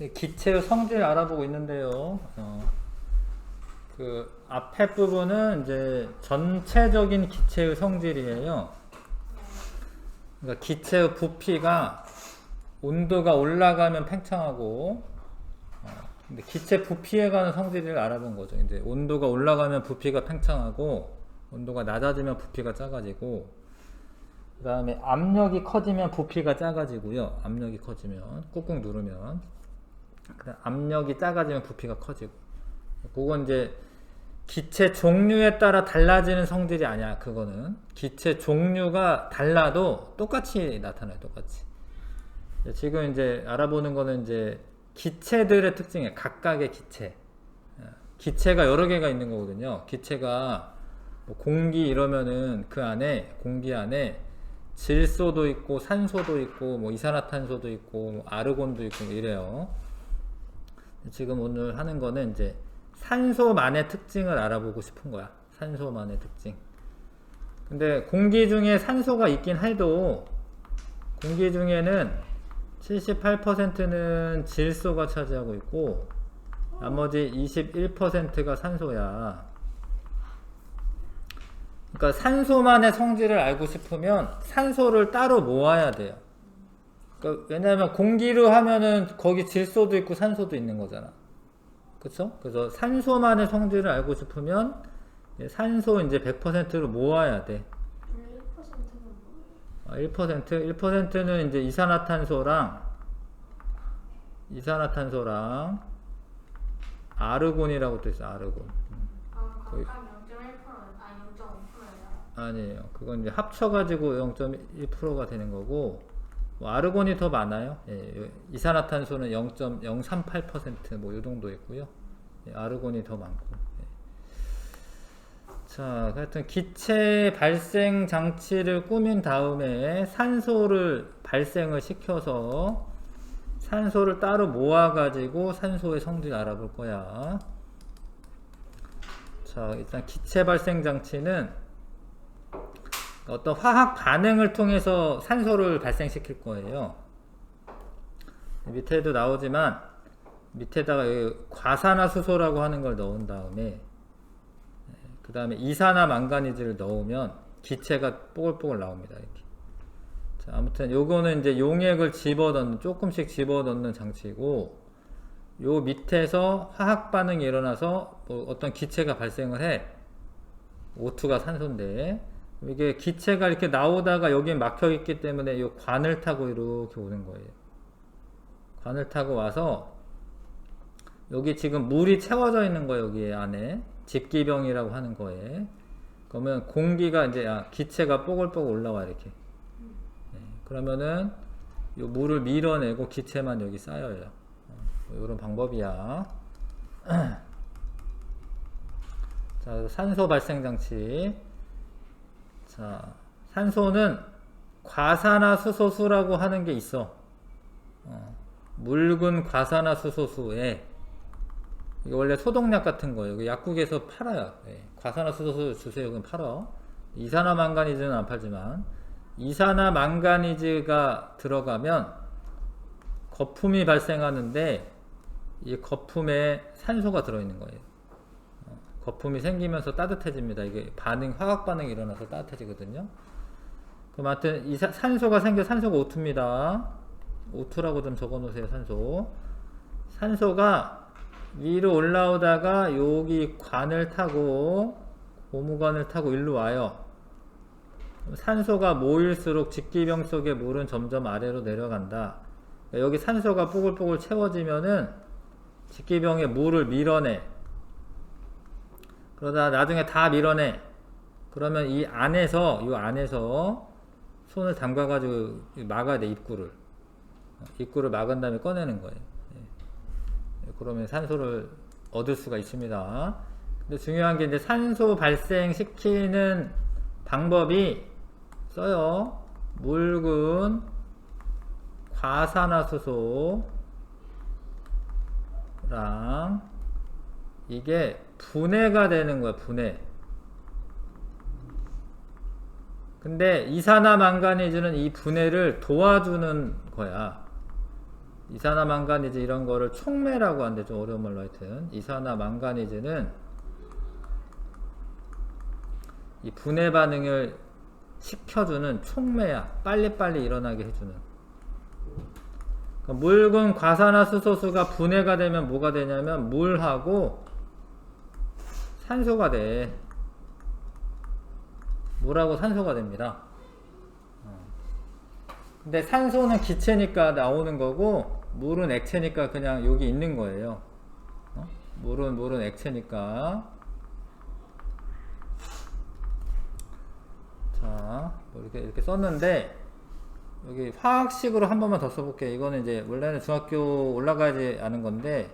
기체의 성질 알아보고 있는데요. 그 앞에 부분은 이제 전체적인 기체의 성질이에요. 그러니까 기체의 부피가 온도가 올라가면 팽창하고, 근데 기체 부피에 관한 성질을 알아본 거죠. 이제 온도가 올라가면 부피가 팽창하고, 온도가 낮아지면 부피가 작아지고, 그 다음에 압력이 커지면 부피가 작아지고요. 압력이 커지면 꾹꾹 누르면, 그다음 압력이 작아지면 부피가 커지고. 그건 이제 기체 종류에 따라 달라지는 성질이 아니야. 그거는 기체 종류가 달라도 똑같이 나타나요. 똑같이. 지금 이제 알아보는 거는 이제 기체들의 특징이에요. 각각의 기체. 기체가 여러 개가 있는 거거든요. 기체가 뭐 공기 이러면은 그 안에, 공기 안에 질소도 있고 산소도 있고 뭐 이산화탄소도 있고 뭐 아르곤도 있고 뭐 이래요. 지금 오늘 하는 거는 이제 산소만의 특징을 알아보고 싶은 거야. 산소만의 특징. 근데 공기 중에 산소가 있긴 해도 공기 중에는 78%는 질소가 차지하고 있고 나머지 21%가 산소야. 그러니까 산소만의 성질을 알고 싶으면 산소를 따로 모아야 돼요. 그러니까 왜냐하면 공기로 하면은 거기 질소도 있고 산소도 있는 거잖아. 그쵸? 그래서 산소만의 성질을 알고 싶으면 산소 이제 100%로 모아야 돼. 1%? 1%는 이제 이산화탄소랑 아르곤이라고 또 있어. 아르곤. 거의. 각각 0.1%, 0.5%예요. 아니에요. 그건 이제 합쳐가지고 0.1%가 되는 거고, 뭐 아르곤이 더 많아요. 예, 이산화탄소는 0.038% 뭐 이 정도 있고요. 예, 아르곤이 더 많고. 예. 자, 하여튼 기체 발생 장치를 꾸민 다음에 산소를 발생을 시켜서 산소를 따로 모아가지고 산소의 성질 알아볼 거야. 자, 일단 기체 발생 장치는 어떤 화학 반응을 통해서 산소를 발생시킬 거예요. 밑에도 나오지만 밑에다가 과산화수소라고 하는 걸 넣은 다음에 그 다음에 이산화망가니즈를 넣으면 기체가 뽀글뽀글 나옵니다. 이렇게. 자, 아무튼 요거는 이제 용액을 집어넣는, 조금씩 집어넣는 장치고, 요 밑에서 화학 반응이 일어나서 뭐 어떤 기체가 발생을 해. O2가 산소인데 이게 기체가 이렇게 나오다가 여기에 막혀 있기 때문에 이 관을 타고 이렇게 오는 거예요. 관을 타고 와서 여기 지금 물이 채워져 있는 거예요. 여기 안에 집기병이라고 하는 거에. 그러면 공기가 이제 기체가 뽀글뽀글 올라와 이렇게. 네, 그러면은 이 물을 밀어내고 기체만 여기 쌓여요. 이런 방법이야. 자, 산소 발생 장치. 자, 산소는 과산화수소수라고 하는 게 있어. 묽은 과산화수소수에, 이게 원래 소독약 같은 거예요. 이거 약국에서 팔아요. 네. 과산화수소수 주세요. 그럼 팔아. 이산화망가니즈는 안 팔지만, 이산화망가니즈가 들어가면 거품이 발생하는데, 이 거품에 산소가 들어있는 거예요. 거품이 생기면서 따뜻해집니다. 이게 화학 반응이 일어나서 따뜻해지거든요. 그럼 하여튼 산소가 생겨, 산소가 O2입니다. O2라고 좀 적어 놓으세요. 산소가 위로 올라오다가 여기 관을 타고, 고무관을 타고 일로 와요. 산소가 모일수록 직기병 속의 물은 점점 아래로 내려간다. 여기 산소가 뽀글뽀글 채워지면은 직기병에 물을 밀어내. 그러다 나중에 다 밀어내. 그러면 이 안에서 손을 담가가지고 막아야 돼. 입구를 막은 다음에 꺼내는 거예요. 그러면 산소를 얻을 수가 있습니다. 근데 중요한 게 이제 산소 발생시키는 방법이 써요. 묽은 과산화수소랑 이게 분해가 되는 거야. 분해. 근데 이산화망가니즈는 이 분해를 도와주는 거야. 이산화망가니즈 이런 거를 촉매라고 하는데 좀 어려운 말로 하여튼 이산화망가니즈는 이 분해 반응을 시켜주는 촉매야. 빨리빨리 일어나게 해주는. 그러니까 묽은 과산화수소수가 분해가 되면 뭐가 되냐면 물하고 산소가 돼. 물하고 산소가 됩니다. 근데 산소는 기체니까 나오는 거고 물은 액체니까 그냥 여기 있는 거예요. 물은 액체니까. 자, 뭐 이렇게 썼는데 여기 화학식으로 한 번만 더 써볼게요. 이거는 이제 원래는 중학교 올라가지 않은 건데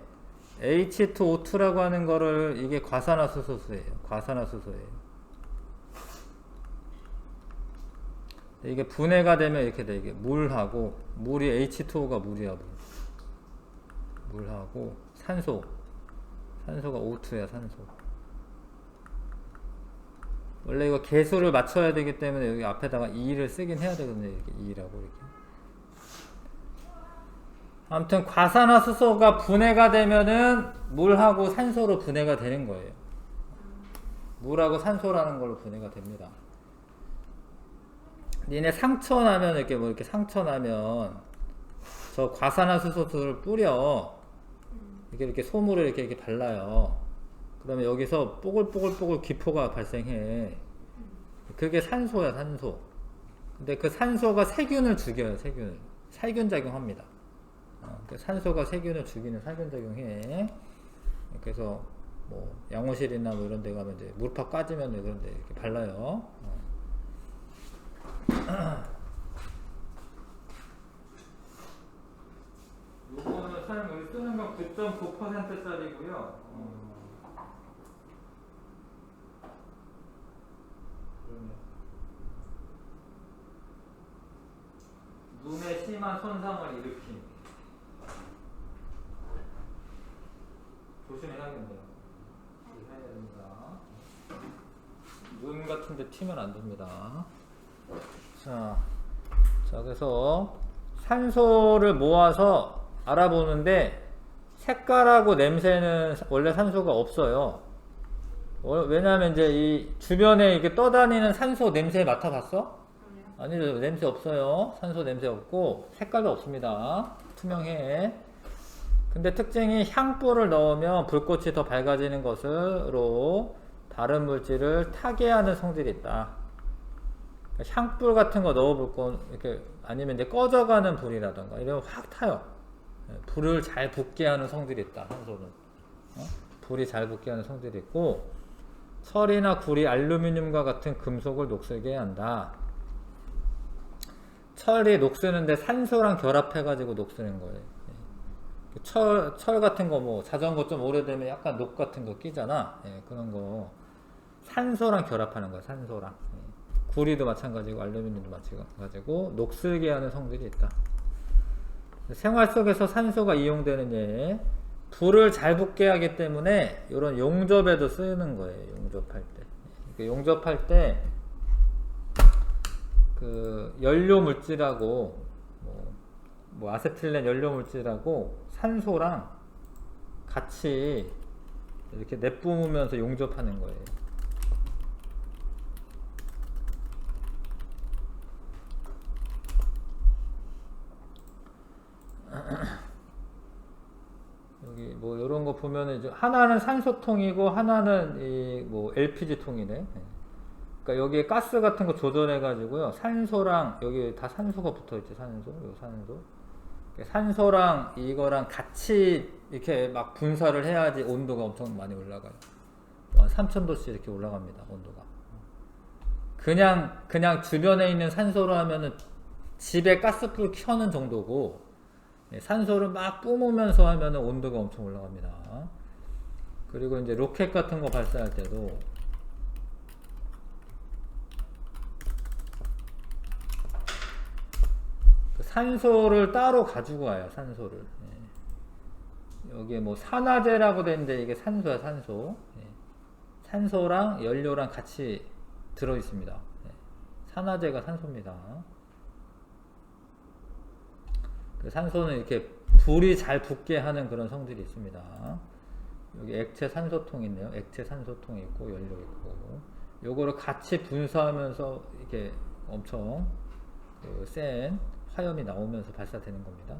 H2O2라고 하는 거를 이게 과산화수소수예요. 과산화수소예요. 이게 분해가 되면 이렇게 돼. 이게 물하고 물이 H2O가 물이야. 물하고 산소가 O2야. 산소. 원래 이거 개수를 맞춰야 되기 때문에 여기 앞에다가 2를 쓰긴 해야 되거든요. 이렇게 2라고 이렇게. 아무튼 과산화수소가 분해가 되면은 물하고 산소로 분해가 되는 거예요. 물하고 산소라는 걸로 분해가 됩니다. 니네 상처 나면 이렇게 뭐 이렇게 상처 나면 저 과산화수소를 뿌려 이렇게 솜으로 이렇게 발라요. 그러면 여기서 뽀글뽀글뽀글 기포가 발생해. 그게 산소야, 산소. 근데 그 산소가 세균을 죽여요, 세균을. 살균 작용합니다. 산소가 세균을 죽이는 살균 작용해. 그래서 뭐 양호실이나 뭐 이런 데 가면 이제 물팍 까지면 그런 데 이렇게 발라요. 요거는 사용 우리 쓰는 건 9.9%짜리고요. 눈에 심한 손상을 일으킨. 조심해야겠네요. 조심해야 됩니다. 눈 같은데 튀면 안 됩니다. 자, 그래서 산소를 모아서 알아보는데 색깔하고 냄새는 원래 산소가 없어요. 왜냐하면 이제 이 주변에 이렇게 떠다니는 산소 냄새 맡아봤어? 아니요, 냄새 없어요. 산소 냄새 없고 색깔도 없습니다. 투명해. 근데 특징이 향불을 넣으면 불꽃이 더 밝아지는 것으로 다른 물질을 타게 하는 성질이 있다. 향불 같은 거 넣어볼 건 이렇게 아니면 이제 꺼져가는 불이라던가 이러면 확 타요. 불을 잘 붙게 하는 성질이 있다. 산소는 불이 잘 붙게 하는 성질이 있고 철이나 구리, 알루미늄과 같은 금속을 녹슬게 한다. 철이 녹쓰는데 산소랑 결합해가지고 녹쓰는 거예요. 철 같은 거 뭐 자전거 좀 오래되면 약간 녹 같은 거 끼잖아. 그런 거 산소랑 결합하는 거야. 산소랑. 구리도 마찬가지고 알루미늄도 마찬가지고 녹슬게 하는 성질이 있다. 생활 속에서 산소가 이용되는 예, 불을 잘 붙게 하기 때문에 이런 용접에도 쓰이는 거예요. 용접할 때. 용접할 때 그 연료 물질하고 뭐 아세틸렌 연료 물질하고 산소랑 같이 이렇게 내뿜으면서 용접하는 거예요. 여기 뭐 이런 거 보면은 이제 하나는 산소통이고 하나는 이 뭐 LPG 통이네. 그러니까 여기에 가스 같은 거 조절해 가지고요. 산소랑 여기 다 산소가 붙어 있지. 산소. 요 산소. 산소랑 이거랑 같이 이렇게 막 분사를 해야지 온도가 엄청 많이 올라가요. 한 3000도씩 이렇게 올라갑니다. 온도가. 그냥 주변에 있는 산소로 하면은 집에 가스불 켜는 정도고 산소를 막 뿜으면서 하면은 온도가 엄청 올라갑니다. 그리고 이제 로켓 같은 거 발사할 때도 산소를 따로 가지고 와요. 산소를. 여기에 뭐 산화제라고 되는데 이게 산소야. 산소. 산소랑 연료랑 같이 들어 있습니다. 산화제가 산소입니다. 그 산소는 이렇게 불이 잘 붙게 하는 그런 성질이 있습니다. 여기 액체 산소통 있네요. 액체 산소통이 있고 연료 있고 요거를 같이 분사하면서 이렇게 엄청 센 화염이 나오면서 발사되는 겁니다.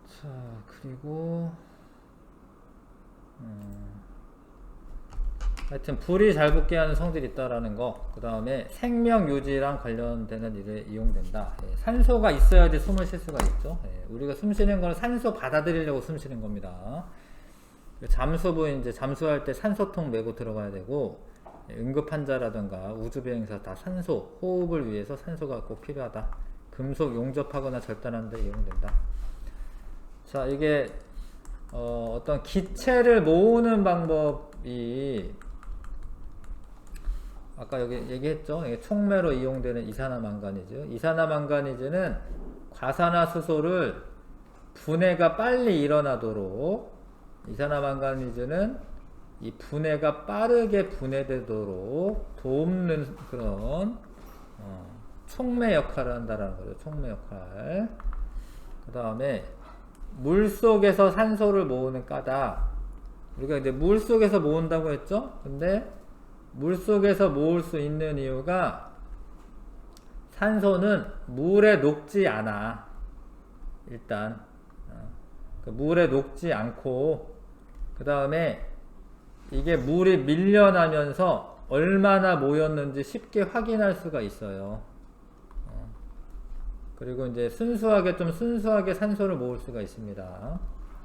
자, 그리고 하여튼 불이 잘 붙게 하는 성질이 있다라는 거. 그 다음에 생명 유지랑 관련되는 일에 이용된다. 산소가 있어야지 숨을 쉴 수가 있죠. 우리가 숨 쉬는 건 산소 받아들이려고 숨 쉬는 겁니다. 잠수부 이제 잠수할 때 산소통 메고 들어가야 되고, 응급 환자라든가 우주 비행사 다 산소 호흡을 위해서 산소가 꼭 필요하다. 금속 용접하거나 절단하는 데 이용된다. 자, 이게 어떤 기체를 모으는 방법이 아까 여기 얘기했죠. 이게 촉매로 이용되는 이산화망가니즈. 이산화망가니즈는 과산화수소를 분해가 빨리 일어나도록, 이산화망가니즈는 이 분해가 빠르게 분해되도록 돕는 그런 촉매 역할을 한다라는 거죠. 촉매 역할. 그 다음에 물 속에서 산소를 모으는 까닭. 우리가 이제 물 속에서 모은다고 했죠. 근데 물 속에서 모을 수 있는 이유가 산소는 물에 녹지 않아. 일단 물에 녹지 않고, 그 다음에 이게 물이 밀려나면서 얼마나 모였는지 쉽게 확인할 수가 있어요. 그리고 이제 순수하게 산소를 모을 수가 있습니다.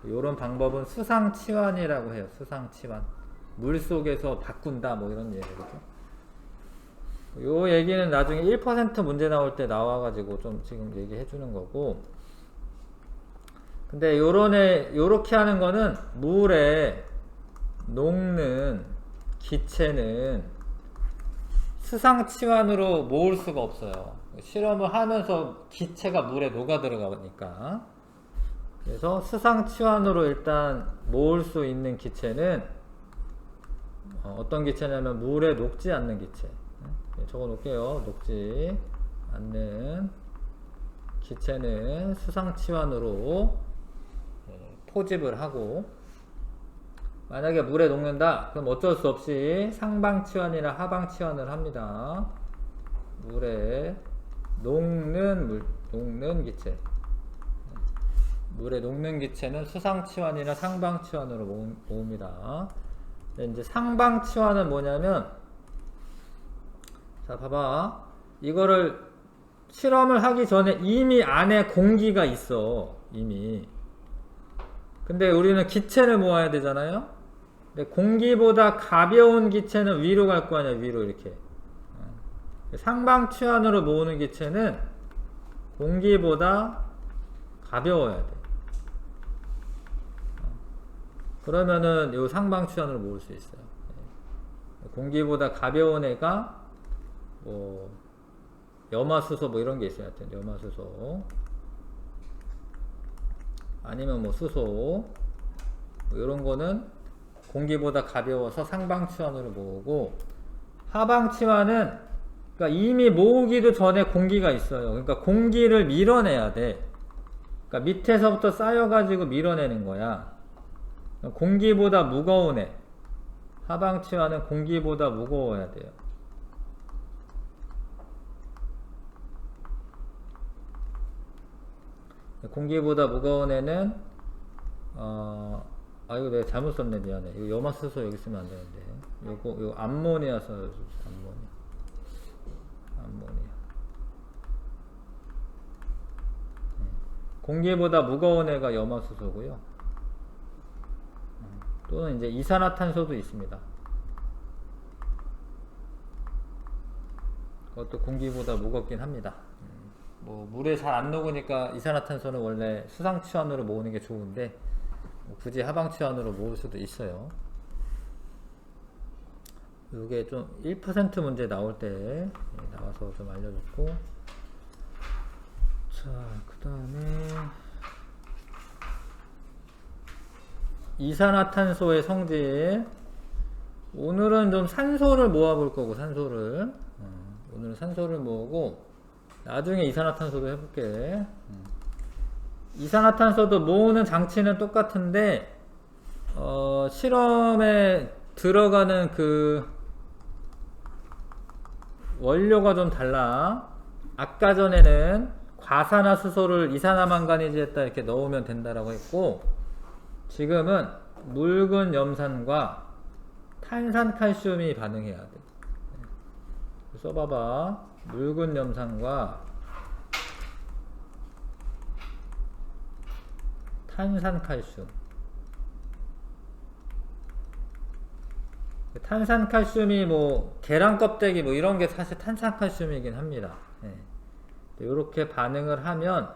이런 방법은 수상치환이라고 해요. 수상치환. 물 속에서 바꾼다, 뭐 이런 얘기죠. 요 얘기는 나중에 1% 문제 나올 때 나와가지고 좀 지금 얘기해 주는 거고. 근데 요렇게 하는 거는 물에 녹는 기체는 수상치환으로 모을 수가 없어요. 실험을 하면서 기체가 물에 녹아 들어가니까. 그래서 수상치환으로 일단 모을 수 있는 기체는 어떤 기체냐면 물에 녹지 않는 기체. 적어 놓을게요. 녹지 않는 기체는 수상치환으로 포집을 하고, 만약에 물에 녹는다 그럼 어쩔 수 없이 상방치환이나 하방치환을 합니다. 물에 녹는 기체, 물에 녹는 기체는 수상치환이나 상방치환으로 모읍니다. 이제 상방치환은 뭐냐면, 자 봐봐, 이거를 실험을 하기 전에 이미 안에 공기가 있어. 이미. 근데 우리는 기체를 모아야 되잖아요. 근데 공기보다 가벼운 기체는 위로 갈 거 아니야. 위로 이렇게. 상방치환으로 모으는 기체는 공기보다 가벼워야 돼. 그러면은 요 상방치환으로 모을 수 있어요. 공기보다 가벼운 애가 뭐 염화수소 뭐 이런 게 있어요. 하여튼 염화수소 아니면 뭐 수소 뭐 이런 거는 공기보다 가벼워서 상방치환으로 모으고, 하방치환은 그러니까 이미 모으기도 전에 공기가 있어요. 그러니까 공기를 밀어내야 돼. 그러니까 밑에서부터 쌓여가지고 밀어내는 거야. 공기보다 무거운 애. 하방치환은 공기보다 무거워야 돼요. 공기보다 무거운 애는 이거 내가 잘못 썼네. 미안해. 이거 염화수소 여기 쓰면 안 되는데. 요거 암모니아 써요. 암모니아. 공기보다 무거운 애가 염화수소고요. 또는 이제 이산화탄소도 있습니다. 그것도 공기보다 무겁긴 합니다. 뭐 물에 잘 안 녹으니까 이산화탄소는 원래 수상치환으로 모으는 게 좋은데, 뭐 굳이 하방치환으로 모을 수도 있어요. 이게 좀 1% 문제 나올 때 나와서 좀 알려줬고, 자, 그 다음에 이산화탄소의 성질. 오늘은 좀 산소를 모아볼 거고, 오늘은 산소를 모으고 나중에 이산화탄소도 해볼게. 이산화탄소도 모으는 장치는 똑같은데 실험에 들어가는 그 원료가 좀 달라. 아까 전에는 과산화수소를 이산화망가니즈에다 이렇게 넣으면 된다라고 했고, 지금은 묽은 염산과 탄산칼슘이 반응해야 돼. 써봐봐. 묽은 염산과 탄산칼슘. 탄산칼슘이 뭐 계란 껍데기 뭐 이런 게 사실 탄산칼슘이긴 합니다. 이렇게 반응을 하면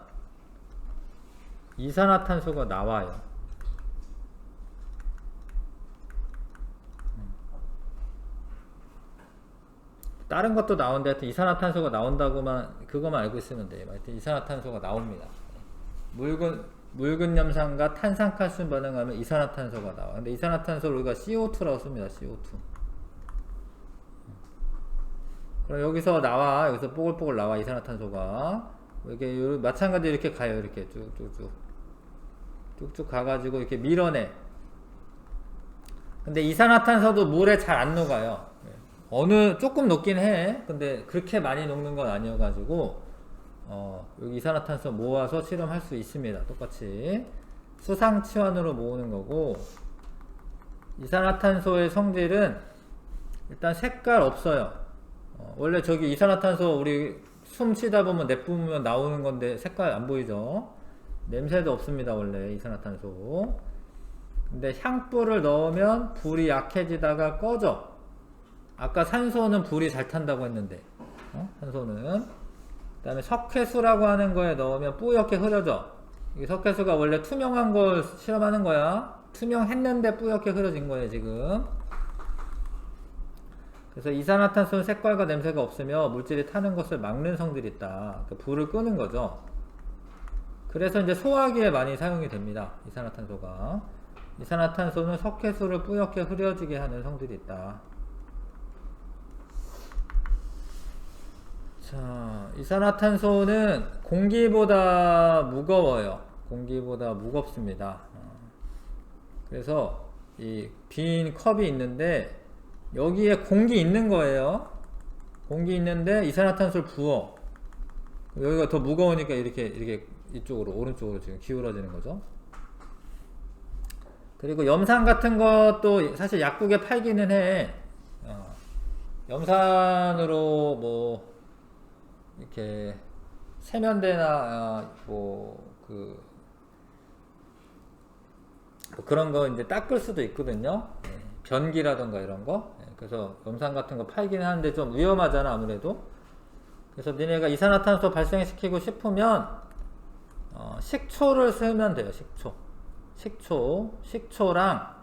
이산화탄소가 나와요. 다른 것도 나오는데 하여튼 이산화탄소가 나온다고만 그거만 알고 있으면 돼요. 하여튼 이산화탄소가 나옵니다. 묽은 염산과 탄산칼슘 반응하면 이산화탄소가 나와. 근데 이산화탄소를 우리가 CO2라고 씁니다. CO2. 그럼 여기서 나와. 여기서 뽀글뽀글 나와. 이산화탄소가. 이게 마찬가지로 이렇게 가요. 이렇게 쭉쭉 가가지고 이렇게 밀어내. 근데 이산화탄소도 물에 잘 안 녹아요. 조금 녹긴 해. 근데 그렇게 많이 녹는 건 아니어가지고 여기 이산화탄소 모아서 실험할 수 있습니다. 똑같이 수상치환으로 모으는 거고, 이산화탄소의 성질은 일단 색깔 없어요. 원래 저기 이산화탄소 우리 숨 쉬다 보면 내뿜으면 나오는 건데 색깔 안 보이죠? 냄새도 없습니다. 원래 이산화탄소. 근데 향불을 넣으면 불이 약해지다가 꺼져. 아까 산소는 불이 잘 탄다고 했는데 산소는. 그 다음에 석회수라고 하는 거에 넣으면 뿌옇게 흐려져. 이 석회수가 원래 투명한 걸 실험하는 거야. 투명했는데 뿌옇게 흐려진 거예요 지금. 그래서 이산화탄소는 색깔과 냄새가 없으며 물질이 타는 것을 막는 성질이 있다. 그러니까 불을 끄는 거죠. 그래서 이제 소화기에 많이 사용이 됩니다. 이산화탄소가. 이산화탄소는 석회수를 뿌옇게 흐려지게 하는 성질이 있다. 자, 이산화탄소는 공기보다 무거워요. 공기보다 무겁습니다. 그래서 이 빈 컵이 있는데 여기에 공기 있는 거예요. 공기 있는데 이산화탄소를 부어. 여기가 더 무거우니까 이렇게 이쪽으로 오른쪽으로 지금 기울어지는 거죠. 그리고 염산 같은 것도 사실 약국에 팔기는 해. 염산으로 뭐 이렇게 세면대나 뭐 그런 거 이제 닦을 수도 있거든요. 변기라던가 이런 거. 그래서 염산 같은 거 팔기는 하는데 좀 위험하잖아 아무래도. 그래서 니네가 이산화탄소 발생시키고 싶으면 식초를 쓰면 돼요. 식초랑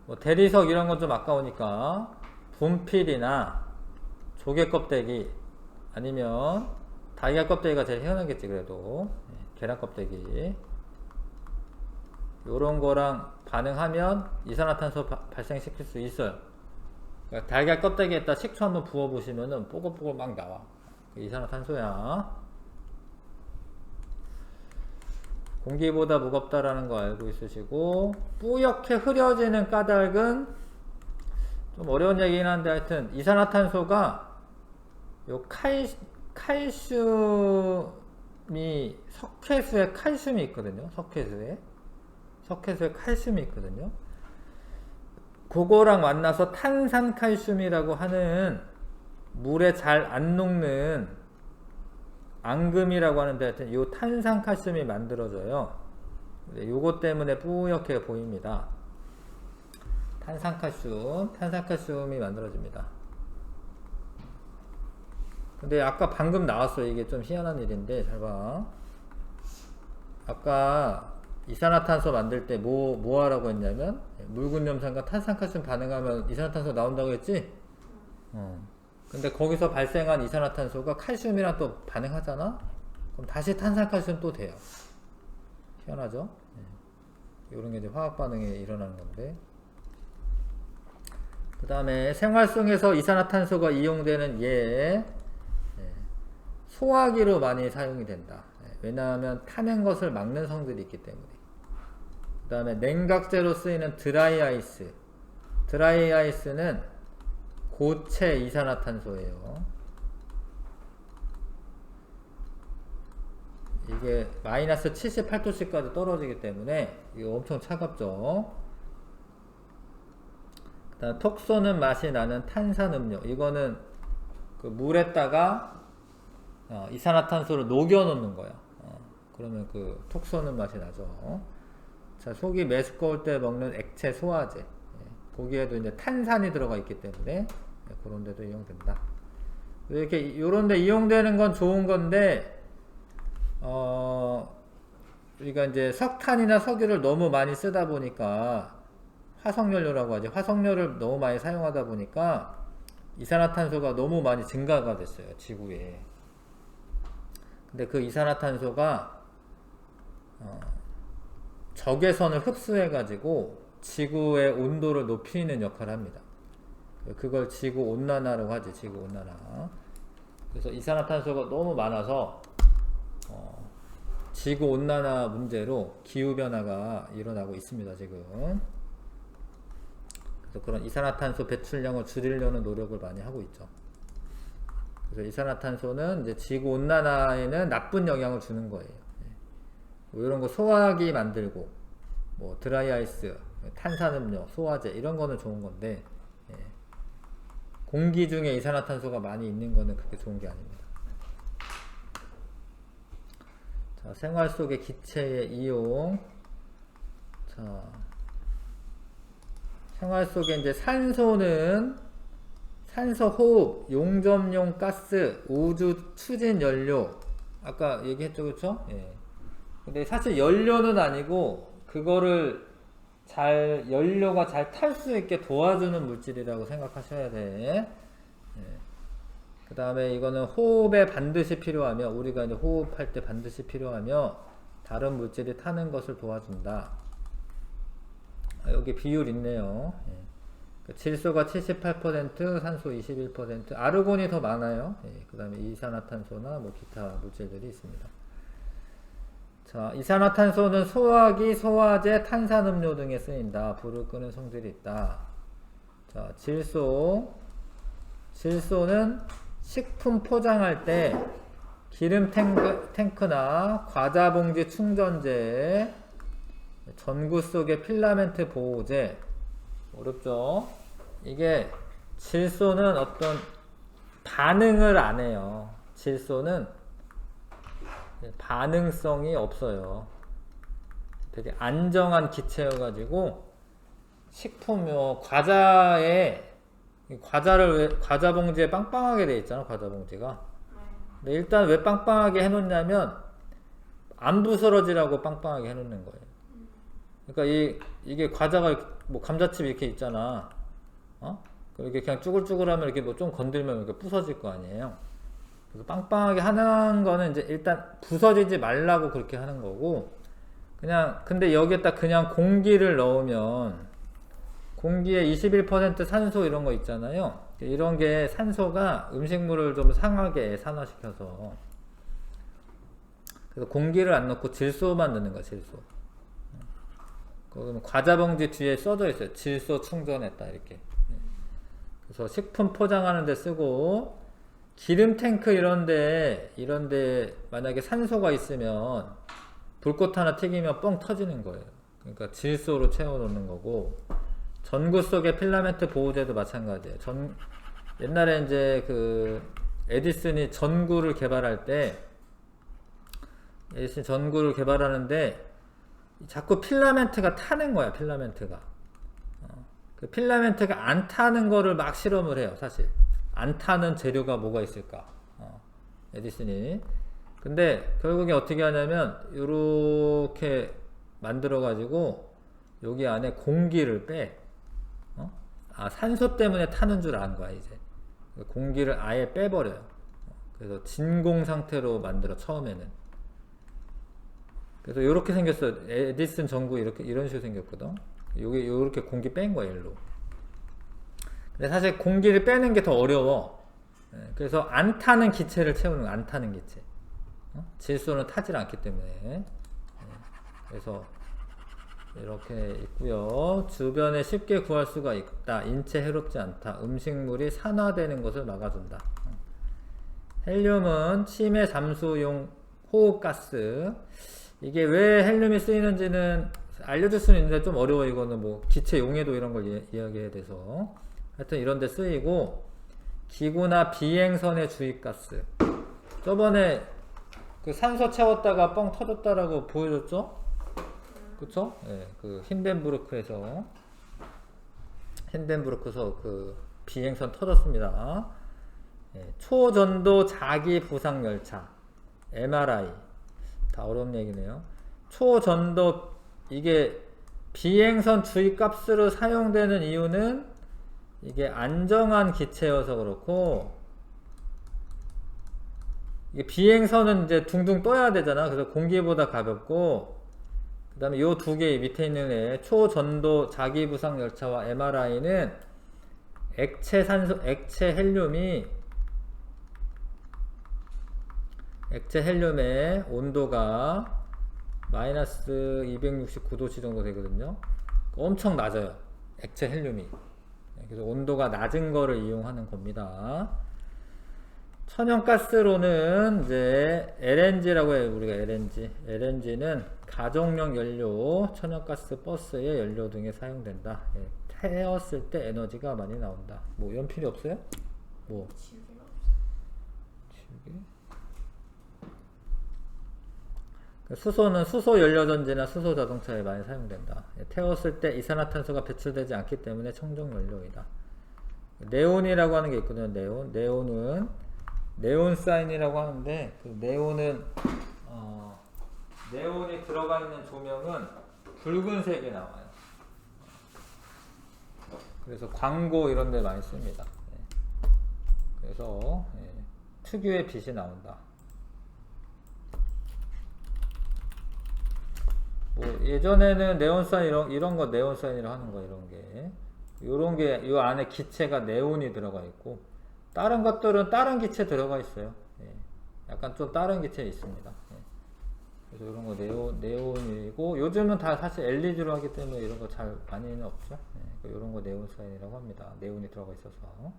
뭐 대리석 이런 건 좀 아까우니까 분필이나 조개 껍데기 아니면 달걀 껍데기가 제일 희한하겠지. 그래도 계란 껍데기 요런 거랑 반응하면 이산화탄소 발생시킬 수 있어요. 그러니까 달걀 껍데기에다 식초 한번 부어 보시면은 뽀글뽀글 막 나와. 이산화탄소야. 공기보다 무겁다라는 거 알고 있으시고, 뿌옇게 흐려지는 까닭은 좀 어려운 얘기긴 한데 하여튼 이산화탄소가 요 칼슘이 석회수에 칼슘이 있거든요. 석회수에 칼슘이 있거든요. 그거랑 만나서 탄산칼슘이라고 하는 물에 잘 안 녹는 앙금이라고 하는데 하여튼 요 탄산칼슘이 만들어져요. 요거 때문에 뿌옇게 보입니다. 탄산칼슘이 만들어집니다. 근데 아까 방금 나왔어요. 이게 좀 희한한 일인데 잘 봐. 아까 이산화탄소 만들 때 뭐 하라고 했냐면 묽은 염산과 탄산칼슘 반응하면 이산화탄소 나온다고 했지? 근데 거기서 발생한 이산화탄소가 칼슘이랑 또 반응하잖아? 그럼 다시 탄산칼슘 또 돼요. 희한하죠? 이런 게 이제 화학 반응에 일어나는 건데. 그 다음에 생활성에서 이산화탄소가 이용되는 소화기로 많이 사용이 된다. 왜냐하면 타는 것을 막는 성질이 있기 때문에. 그 다음에 냉각제로 쓰이는 드라이 아이스. 드라이 아이스는 고체 이산화탄소예요. 이게 마이너스 78도씨까지 떨어지기 때문에 이거 엄청 차갑죠. 그 다음 톡 쏘는 맛이 나는 탄산음료. 이거는 그 물에다가 이산화탄소를 녹여 놓는 거야. 그러면 그 톡 쏘는 맛이 나죠. 자, 속이 메스꺼울 때 먹는 액체 소화제. 거기에도 이제 탄산이 들어가 있기 때문에 그런 데도 이용된다. 이렇게 요런 데 이용되는 건 좋은 건데 우리가 이제 석탄이나 석유를 너무 많이 쓰다 보니까 화석연료라고 하죠. 화석연료를 너무 많이 사용하다 보니까 이산화탄소가 너무 많이 증가가 됐어요, 지구에. 근데 그 이산화탄소가 적외선을 흡수해 가지고 지구의 온도를 높이는 역할을 합니다. 그걸 지구 온난화라고 하지. 지구 온난화. 그래서 이산화탄소가 너무 많아서 지구 온난화 문제로 기후 변화가 일어나고 있습니다, 지금. 그래서 그런 이산화탄소 배출량을 줄이려는 노력을 많이 하고 있죠. 그래서 이산화탄소는 이제 지구 온난화에는 나쁜 영향을 주는 거예요. 뭐 이런 거 소화기 만들고, 뭐 드라이 아이스, 탄산음료, 소화제 이런 거는 좋은 건데, 공기 중에 이산화탄소가 많이 있는 거는 그렇게 좋은 게 아닙니다. 자, 생활 속의 기체의 이용. 자, 생활 속에 이제 산소는 산소 호흡, 용접용 가스, 우주 추진 연료. 아까 얘기했죠, 그렇죠? 예. 근데 사실 연료는 아니고 그거를 연료가 잘 탈 수 있게 도와주는 물질이라고 생각하셔야 돼. 예. 그 다음에 이거는 호흡에 반드시 필요하며, 우리가 이제 호흡할 때 반드시 필요하며, 다른 물질이 타는 것을 도와준다. 여기 비율 있네요. 예. 질소가 78%, 산소 21%, 아르곤이 더 많아요. 예. 그 다음에 이산화탄소나 뭐 기타 물질들이 있습니다. 자, 이산화탄소는 소화기, 소화제, 탄산음료 등에 쓰인다. 불을 끄는 성질이 있다. 자, 질소는 식품 포장할 때 기름 탱크나 과자 봉지 충전재, 전구 속의 필라멘트 보호제. 어렵죠? 이게 질소는 어떤 반응을 안 해요. 질소는 반응성이 없어요. 되게 안정한 기체여가지고 식품요 과자 봉지에 빵빵하게 돼 있잖아, 과자 봉지가. 근데 일단 왜 빵빵하게 해놓냐면 안 부스러지라고 빵빵하게 해놓는 거예요. 그러니까 이게 과자가 뭐 감자칩 이렇게 있잖아. 이렇게 그냥 쭈글쭈글하면 이렇게 뭐 좀 건들면 이렇게 부서질 거 아니에요. 그래서 빵빵하게 하는 거는 이제 일단 부서지지 말라고 그렇게 하는 거고, 그냥 근데 여기에다 그냥 공기를 넣으면 공기에 21% 산소 이런 거 있잖아요. 이런 게 산소가 음식물을 좀 상하게 산화시켜서, 그래서 공기를 안 넣고 질소만 넣는 거야, 질소. 그러면 과자 봉지 뒤에 써져 있어요. 질소 충전했다 이렇게. 그래서 식품 포장하는 데 쓰고, 기름 탱크 이런데 만약에 산소가 있으면 불꽃 하나 튀기면 뻥 터지는 거예요. 그러니까 질소로 채워 놓는 거고, 전구 속의 필라멘트 보호제도 마찬가지예요. 옛날에 이제 그 에디슨이 전구를 개발하는데 자꾸 필라멘트가 타는 거야, 필라멘트가. 그 필라멘트가 안 타는 거를 막 실험을 해요, 사실. 안 타는 재료가 뭐가 있을까? 에디슨이. 근데 결국에 어떻게 하냐면 이렇게 만들어 가지고 여기 안에 공기를 빼. 산소 때문에 타는 줄 안 거야, 이제. 공기를 아예 빼버려요. 그래서 진공 상태로 만들어, 처음에는. 그래서 이렇게 생겼어. 에디슨 전구 이런 식으로 생겼거든. 요렇게 공기 뺀 거야, 일로. 근데 사실 공기를 빼는 게 더 어려워. 그래서 안 타는 기체를 채우는 거야, 안 타는 기체. 질소는 타질 않기 때문에. 네. 그래서 이렇게 있고요. 주변에 쉽게 구할 수가 있다. 인체 해롭지 않다. 음식물이 산화되는 것을 막아준다. 헬륨은 치매 잠수용 호흡가스. 이게 왜 헬륨이 쓰이는지는 알려줄 수는 있는데 좀 어려워. 이거는 뭐 기체 용해도 이런 걸 이야기해야 돼서. 하여튼 이런 데 쓰이고, 기구나 비행선의 주입가스. 저번에 그 산소 채웠다가 뻥 터졌다라고 보여줬죠? 그쵸? 예, 그 힌덴부르크에서 그 비행선 터졌습니다. 예, 초전도 자기 부상 열차 MRI 다 어려운 얘기네요. 초전도 이게 비행선 주입값으로 사용되는 이유는 이게 안정한 기체여서 그렇고, 이게 비행선은 이제 둥둥 떠야 되잖아. 그래서 공기보다 가볍고, 그 다음에 요 두 개 밑에 있는 애 초전도 자기부상 열차와 MRI는 액체 헬륨의 온도가 마이너스 269도씨 정도 되거든요. 엄청 낮아요. 액체 헬륨이. 그래서 온도가 낮은 거를 이용하는 겁니다. 천연가스로는 이제 LNG라고 해요. 우리가 LNG는 가정용 연료, 천연가스 버스의 연료 등에 사용된다. 예, 태웠을 때 에너지가 많이 나온다. 뭐 연필이 없어요? 뭐 지우개가 지우개? 수소는 수소 연료전지나 수소 자동차에 많이 사용된다. 예, 태웠을 때 이산화탄소가 배출되지 않기 때문에 청정 연료이다. 네온이라고 하는 게 있거든요. 네온은 네온사인이라고 하는데, 그 네온은 네온이 들어가 있는 조명은 붉은색이 나와요. 그래서 광고 이런 데 많이 씁니다. 예. 그래서 예, 특유의 빛이 나온다. 뭐 예전에는 네온사인 이런 거 네온사인이라고 하는 거, 요런 게 요 안에 기체가 네온이 들어가 있고, 다른 것들은 다른 기체 들어가 있어요. 예. 약간 좀 다른 기체 있습니다. 예. 그래서 이런 거 네온이고, 요즘은 다 사실 LED로 하기 때문에 이런 거 잘 많이는 없죠. 예. 이런 거 네온사인이라고 합니다. 네온이 들어가 있어서.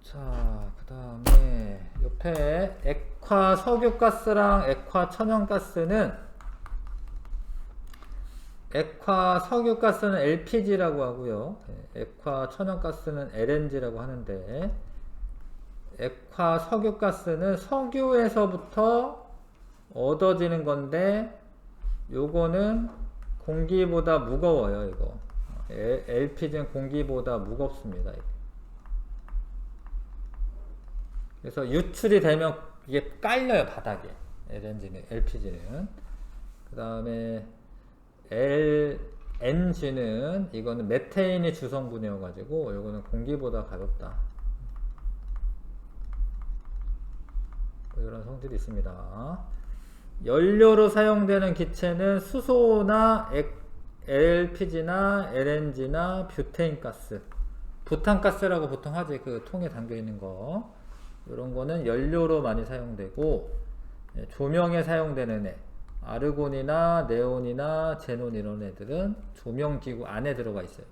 자, 그 다음에 옆에 액화 석유가스랑 액화 천연가스는, 액화 석유가스는 LPG라고 하고요. 액화 천연가스는 LNG라고 하는데, 액화 석유가스는 석유에서부터 얻어지는 건데, 요거는 공기보다 무거워요. 이거 LPG는 공기보다 무겁습니다. 그래서 유출이 되면 이게 깔려요, 바닥에. LPG는. 그 다음에 LNG는 이거는 메테인이 주성분이어 가지고 이거는 공기보다 가볍다. 뭐 이런 성질이 있습니다. 연료로 사용되는 기체는 수소나 LPG나 LNG나 뷰테인가스, 부탄가스라고 보통 하지. 그 통에 담겨 있는 거, 이런 거는 연료로 많이 사용되고, 조명에 사용되는 애, 아르곤이나 네온이나 제논 이런 애들은 조명기구 안에 들어가 있어요.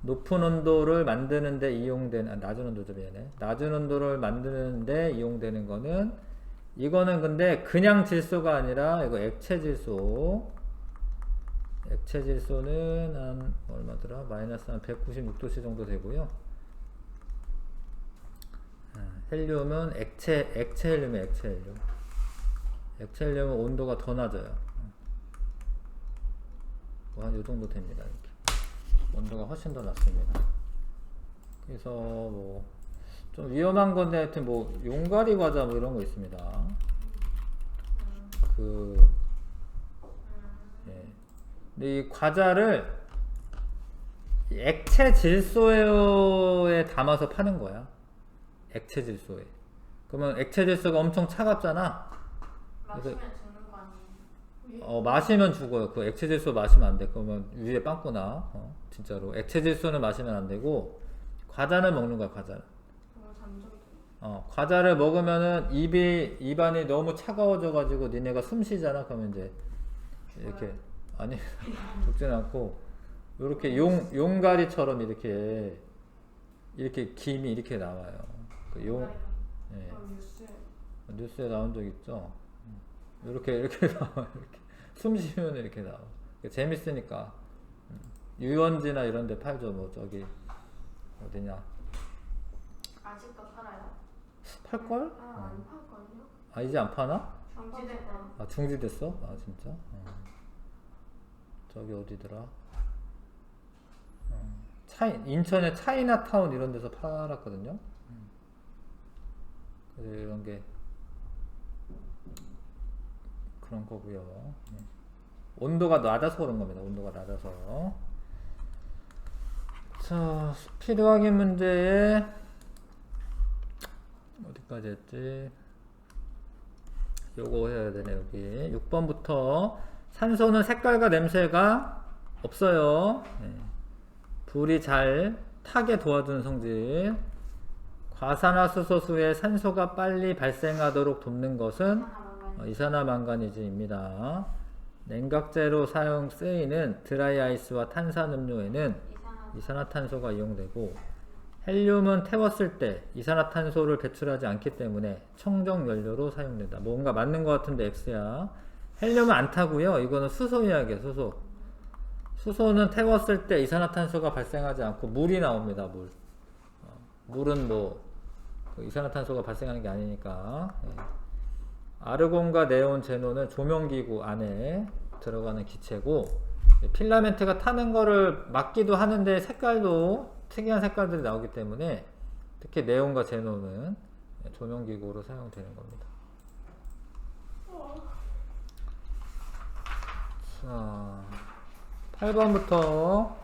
높은 온도를 만드는데 이용되는, 낮은 온도죠, 미안해. 낮은 온도를 만드는데 이용되는 거는, 이거는 근데 그냥 질소가 아니라 이거 액체 질소. 액체 질소는 한 얼마더라? 마이너스 한 196도씨 정도 되고요. 헬륨은 액체 헬륨이에요. 액체 헬륨은 온도가 더 낮아요. 뭐 한 요 정도 됩니다. 이렇게 온도가 훨씬 더 낮습니다. 그래서 뭐 좀 위험한 건데, 하여튼 뭐 용가리 과자 뭐 이런 거 있습니다. 예. 근데 이 과자를 액체 질소에 담아서 파는 거야. 액체 질소에. 그러면 액체 질소가 엄청 차갑잖아. 마시면 죽는 거 아니에요? 마시면 죽어요. 그 액체 질소 마시면 안 돼. 그러면 위에 빵꾸나. 진짜로. 액체 질소는 마시면 안 되고, 과자는 먹는 거야, 과자는. 잠적이 과자를 먹으면은 입안이 너무 차가워져가지고 니네가 숨 쉬잖아. 그러면 이제 이렇게 아니 죽진 않고 이렇게 용가리처럼 이렇게 김이 이렇게 나와요. 그 예. 뉴스에 나온 적 있죠. 이렇게 나와 이렇게 숨 쉬면 이렇게 나와. 재밌으니까. 유원지나 이런 데 팔죠. 뭐 저기 어디냐. 아직도 팔아요? 팔걸? 안 팔걸요? 아 이제 안 파나? 정지됐다. 아 중지됐어? 아 진짜? 저기 어디더라? 인천의 차이나타운 이런 데서 팔았거든요. 그래서 이런 게 그런 거고요. 온도가 낮아서 그런 겁니다. 온도가 낮아서. 자, 스피드 확인 문제에 어디까지 했지? 요거 해야 되네. 여기 6번부터 산소는 색깔과 냄새가 없어요. 불이 잘 타게 도와주는 성질. 과산화수소수에 산소가 빨리 발생하도록 돕는 것은 이산화망가니즈입니다. 냉각제로 사용 쓰이는 드라이아이스와 탄산음료에는 이산화탄소가 이용되고, 헬륨은 태웠을 때 이산화탄소를 배출하지 않기 때문에 청정연료로 사용된다. 뭔가 맞는 것 같은데 X야. 헬륨은 안 타고요. 이거는 수소 이야기야. 수소는 태웠을 때 이산화탄소가 발생하지 않고 물이 나옵니다. 물은 이산화탄소가 발생하는 게 아니니까. 아르곤과 네온, 제논은 조명기구 안에 들어가는 기체고, 필라멘트가 타는 거를 막기도 하는데 색깔도 특이한 색깔들이 나오기 때문에 특히 네온과 제논은 조명기구로 사용되는 겁니다. 자, 8번부터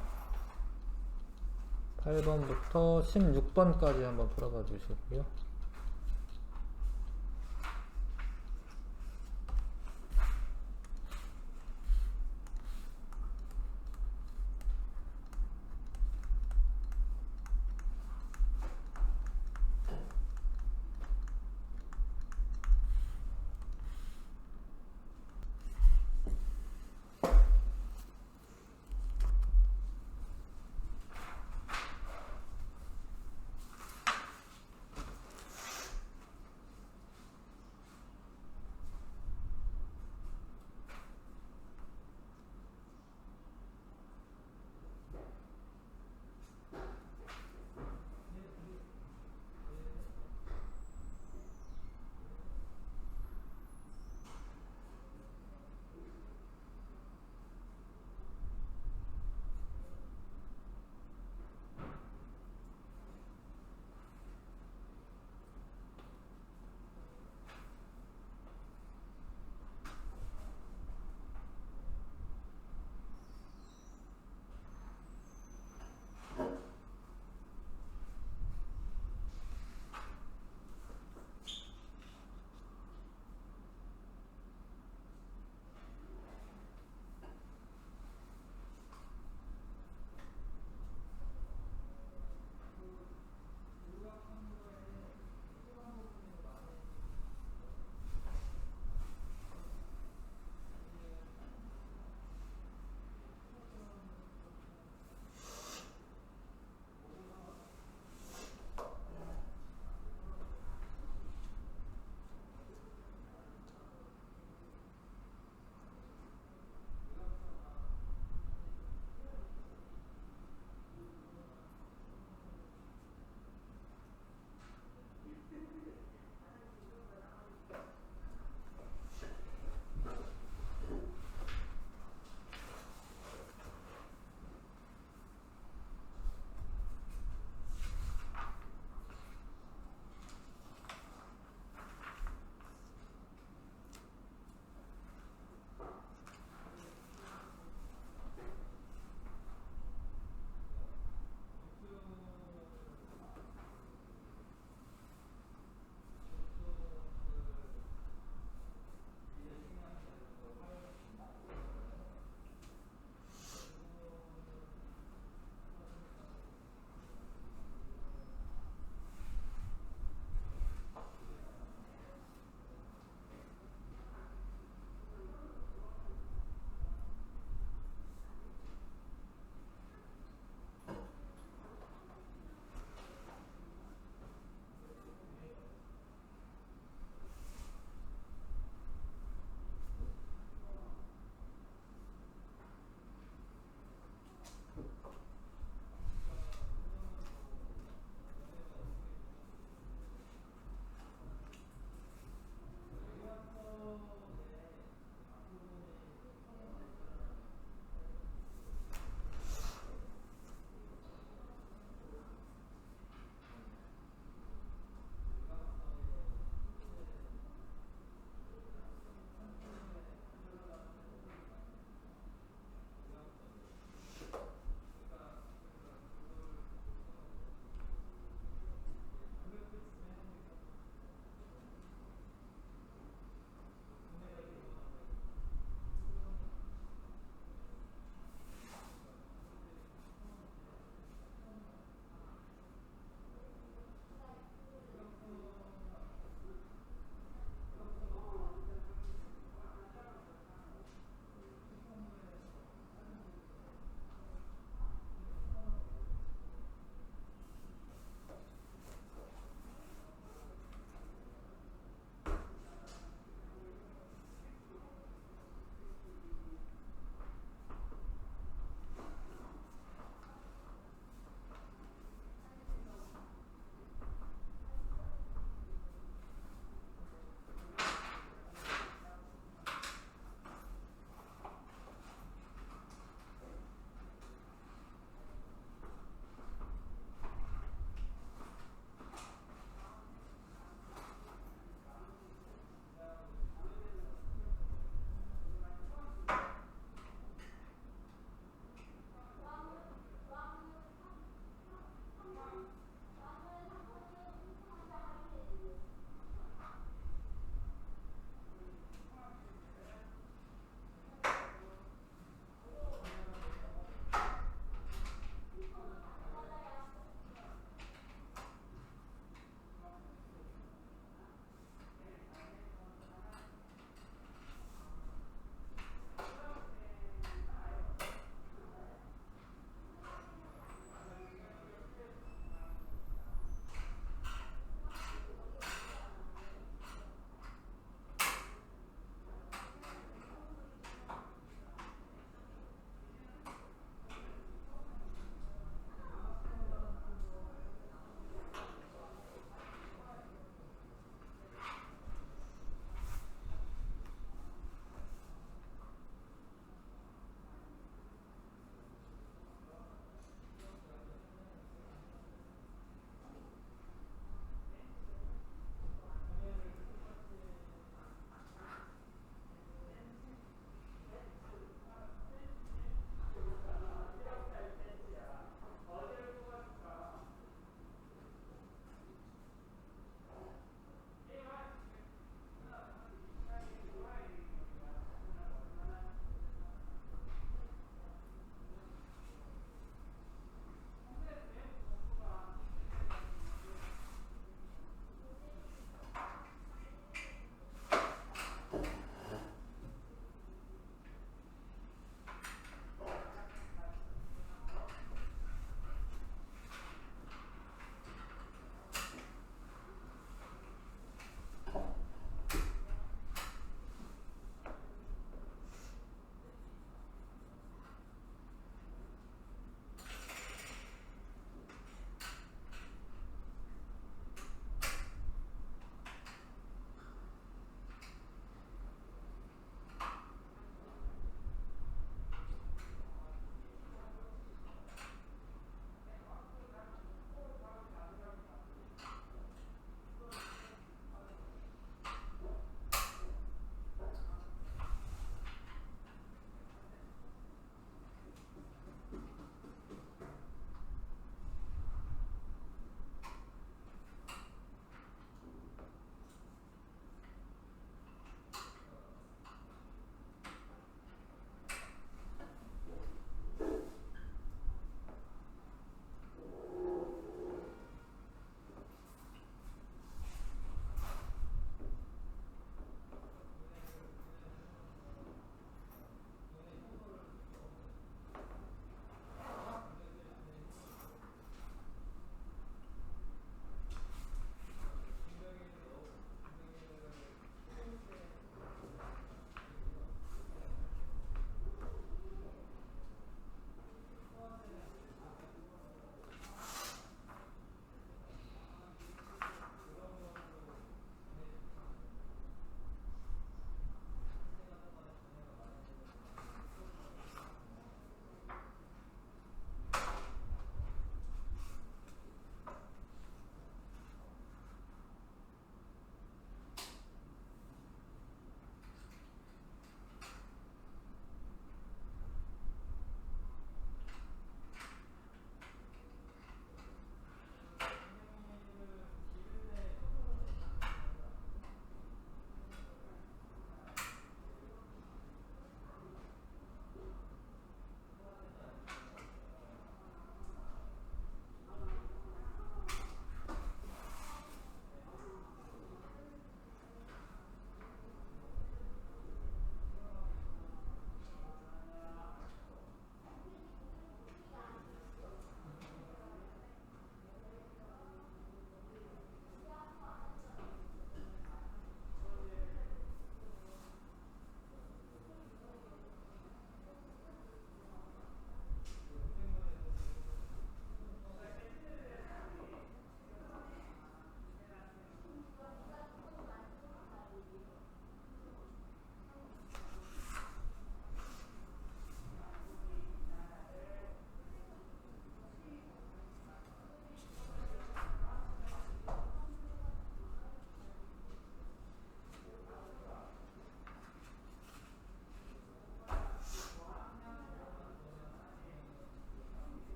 16번까지 한번 풀어봐 주시고요.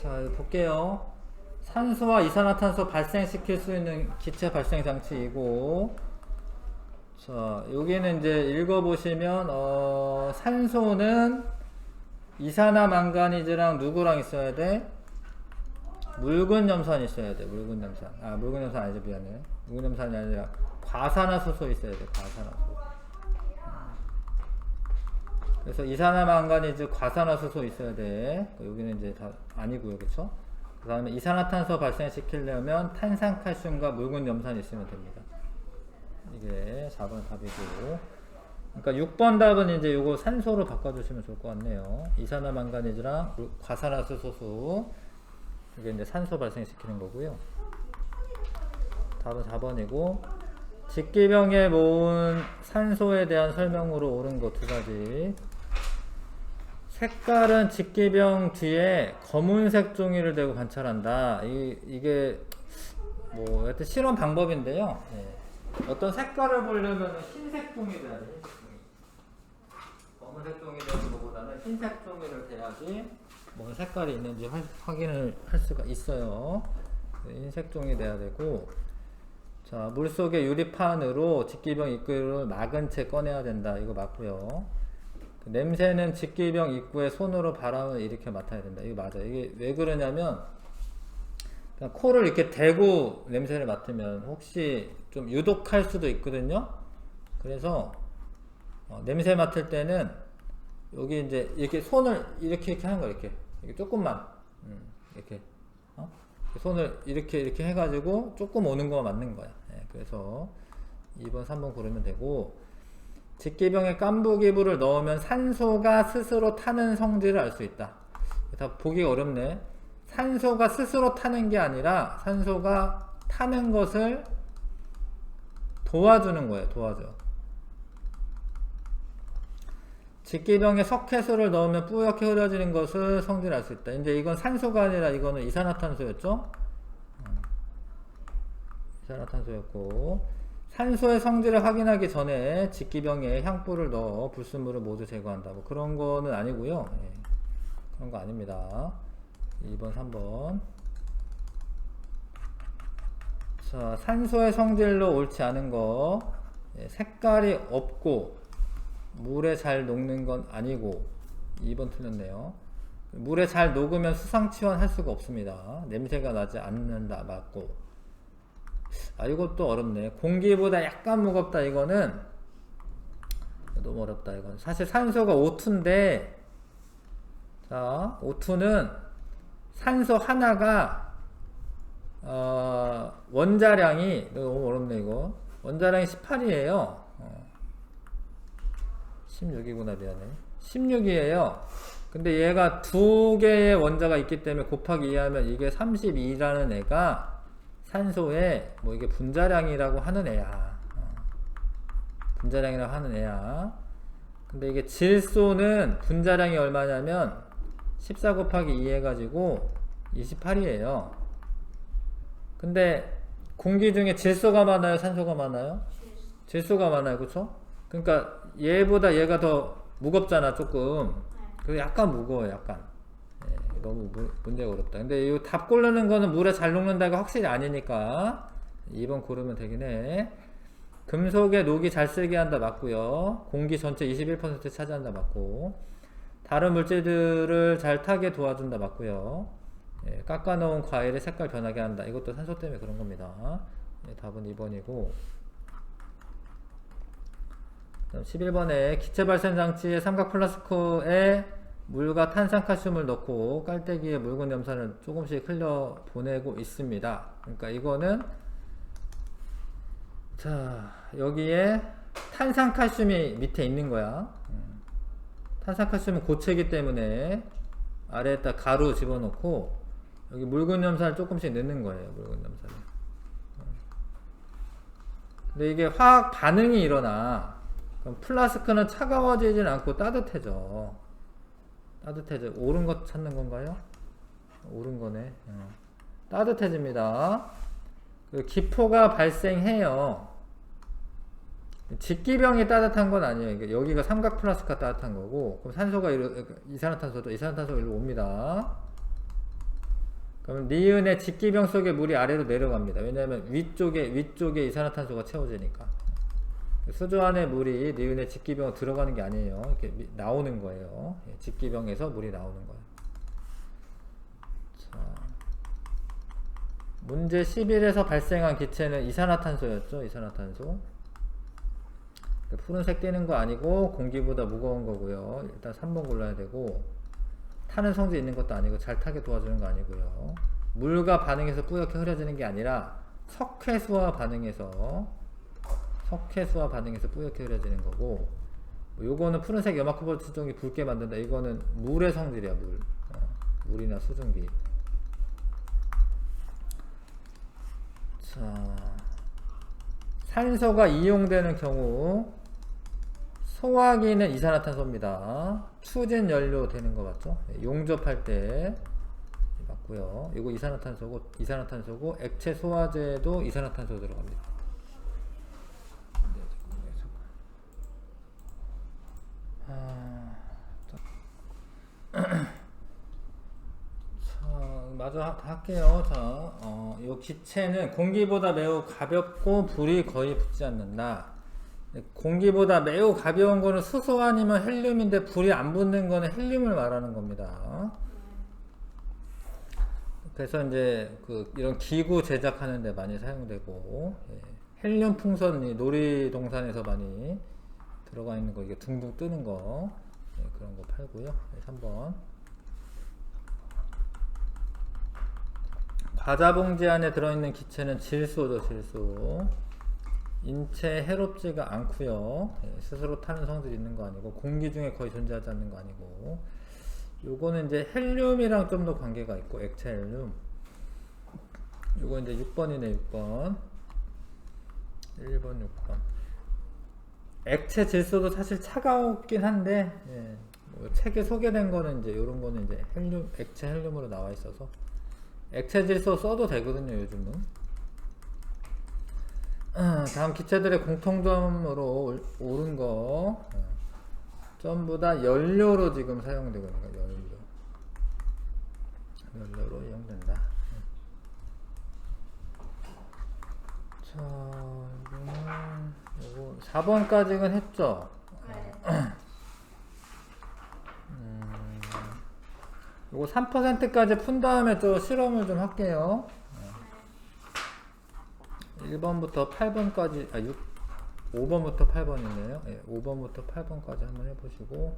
자, 이거 볼게요. 산소와 이산화탄소 발생시킬 수 있는 기체 발생 장치이고, 자, 여기는 이제 읽어보시면, 산소는 이산화망가니즈랑 누구랑 있어야 돼? 묽은 염산이 있어야 돼. 묽은 염산. 아, 묽은 염산 아니죠. 미안해. 묽은 염산이 아니라 과산화수소 있어야 돼. 과산화수소. 그래서 이산화망가니즈 과산화수소 있어야 돼. 여기는 이제 다 아니고요. 그쵸? 그 다음에 이산화탄소 발생시키려면 탄산칼슘과 묽은 염산이 있으면 됩니다. 이게 4번 답이고. 그러니까 6번 답은 이제 요거 산소로 바꿔주시면 좋을 것 같네요. 이산화망가니즈랑 과산화수소. 이게 이제 산소 발생시키는 거고요. 답은 4번이고. 직기병에 모은 산소에 대한 설명으로 옳은 거 두 가지. 색깔은 직기병 뒤에 검은색 종이를 대고 관찰한다. 이게 뭐 하여튼 실험 방법인데요. 예. 어떤 색깔을 보려면 흰색 종이 돼야 돼. 흰색 종이. 검은색 종이 되는 것보다는 흰색 종이를 대야지 뭔 색깔이 있는지 확인을 할 수가 있어요. 흰색 종이 돼야 되고, 자, 물속의 유리판으로 직기병 입구를 막은 채 꺼내야 된다. 이거 맞고요. 냄새는 직기병 입구에 손으로 바람을 일으켜 맡아야 된다. 이거 맞아요. 이게 왜 그러냐면, 그냥 코를 이렇게 대고 냄새를 맡으면 혹시 좀 유독할 수도 있거든요. 그래서 냄새 맡을 때는 여기 이제 이렇게 손을 이렇게 하는 거예요. 이렇게 조금만 이렇게 손을 이렇게 해가지고 조금 오는 거 맞는 거야. 네, 그래서 2번, 3번 고르면 되고, 직기병에 깐부기부를 넣으면 산소가 스스로 타는 성질을 알 수 있다. 다 보기가 어렵네. 산소가 스스로 타는 게 아니라 산소가 타는 것을 도와주는 거예요. 도와줘. 직기병에 석회수를 넣으면 뿌옇게 흐려지는 것을 성질을 알 수 있다. 이제 이건 산소가 아니라 이거는 이산화탄소였죠? 이산화탄소였고, 산소의 성질을 확인하기 전에 직기병에 향불을 넣어 불순물을 모두 제거한다. 뭐 그런 거는 아니고요. 예. 그런 거 아닙니다. 2번, 3번. 자, 산소의 성질로 옳지 않은 거. 예, 색깔이 없고 물에 잘 녹는 건 아니고. 2번 틀렸네요. 물에 잘 녹으면 수상치원 할 수가 없습니다. 냄새가 나지 않는다. 맞고. 아, 이것도 어렵네. 공기보다 약간 무겁다. 이거는 너무 어렵다. 이건 사실 산소가 O2인데, 자, O2는 산소 하나가 원자량이 너무 어렵네. 이거 원자량이 18이에요 16이구나. 미안해. 16이에요 근데 얘가 두 개의 원자가 있기 때문에 곱하기 2하면 이게 32라는 애가 산소에 뭐 이게 분자량이라고 하는 애야. 분자량이라고 하는 애야. 근데 이게 질소는 분자량이 얼마냐면 14 곱하기 2 해가지고 28이에요. 근데 공기 중에 질소가 많아요? 산소가 많아요? 질소가 많아요. 그쵸? 그러니까 얘보다 얘가 더 무겁잖아. 조금. 그래서 약간 무거워요. 약간. 너무 문제가 어렵다. 근데 이 답 고르는 거는 물에 잘 녹는다가 확실히 아니니까 2번 고르면 되긴 해. 금속에 녹이 잘 쓸게 한다. 맞고요. 공기 전체 21% 차지한다. 맞고. 다른 물질들을 잘 타게 도와준다. 맞고요. 예, 깎아놓은 과일의 색깔 변하게 한다. 이것도 산소 때문에 그런 겁니다. 예, 답은 2번이고. 그다음 11번에 기체 발생 장치의 삼각 플라스크에 물과 탄산칼슘을 넣고 깔때기에 묽은 염산을 조금씩 흘려 보내고 있습니다. 그러니까 이거는, 자, 여기에 탄산칼슘이 밑에 있는 거야. 탄산칼슘은 고체이기 때문에 아래에다 가루 집어넣고 여기 묽은 염산을 조금씩 넣는 거예요. 묽은 염산을. 근데 이게 화학 반응이 일어나. 그럼 플라스크는 차가워지진 않고 따뜻해져. 옳은 것 찾는 건가요? 옳은 거네. 따뜻해집니다. 기포가 발생해요. 직기병이 따뜻한 건 아니에요. 여기가 삼각 플라스크가 따뜻한 거고, 그럼 산소가 이산화탄소가 일로 옵니다. 그럼 니은의 직기병 속에 물이 아래로 내려갑니다. 왜냐하면 위쪽에 이산화탄소가 채워지니까. 수조 안에 물이 니은의 직기병으로 들어가는 게 아니에요. 이렇게 나오는 거예요. 직기병에서 물이 나오는 거예요. 자, 문제 11에서 발생한 기체는 이산화탄소였죠. 이산화탄소. 푸른색 띄는 거 아니고 공기보다 무거운 거고요. 일단 3번 골라야 되고, 타는 성질이 있는 것도 아니고 잘 타게 도와주는 거 아니고요. 물과 반응해서 뿌옇게 흐려지는 게 아니라 석회수와 반응해서 뿌옇게 흐려지는 거고, 요거는 푸른색 염화코발트 수증기 붉게 만든다. 이거는 물의 성질이야. 물이나 수증기. 자, 산소가 이용되는 경우 소화기는 이산화탄소입니다. 추진 연료 되는 거 맞죠? 용접할 때 맞고요. 이거 이산화탄소고 액체 소화제도 이산화탄소 들어갑니다. 자, 마저 할게요. 자, 이 기체는 공기보다 매우 가볍고 불이 거의 붙지 않는다. 공기보다 매우 가벼운 거는 수소 아니면 헬륨인데 불이 안 붙는 거는 헬륨을 말하는 겁니다. 그래서 이제 이런 기구 제작하는 데 많이 사용되고, 헬륨 풍선이 놀이동산에서 많이 들어가 있는 거, 이게 둥둥 뜨는 거, 그런 거 팔고요. 3번. 과자 봉지 안에 들어있는 기체는 질소죠, 질소. 인체에 해롭지가 않고요. 스스로 타는 성질이 있는 거 아니고, 공기 중에 거의 존재하지 않는 거 아니고, 요거는 이제 헬륨이랑 좀 더 관계가 있고, 액체 헬륨. 요거 이제 6번이네, 6번. 1번, 6번. 액체 질소도 사실 차가웠긴 한데, 뭐 책에 소개된 거는 이제 요런 거는 이제 헬륨, 액체 헬륨으로 나와 있어서 액체 질소 써도 되거든요, 요즘은. 다음 기체들의 공통점으로 옳은 거, 전부 다 연료로 지금 사용되고 있는 거예요. 연료로 이용된다. 자, 이거는 요거 4번까지는 했죠. 요거 3%까지 푼 다음에 또 실험을 좀 할게요. 1번부터 8번까지, 5번부터 8번이네요. 5번부터 8번까지 한번 해보시고,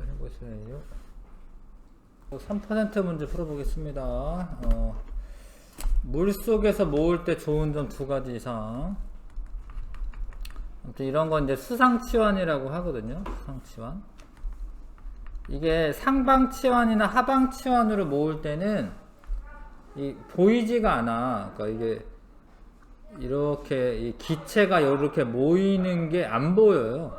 해보세요. 3% 문제 풀어보겠습니다. 물 속에서 모을 때 좋은 점 2가지 이상. 아무튼 이런 건 이제 수상치환이라고 하거든요. 수상치환. 이게 상방치환이나 하방치환으로 모을 때는 보이지가 않아. 그러니까 이게 이렇게 이 기체가 이렇게 모이는 게 안 보여요.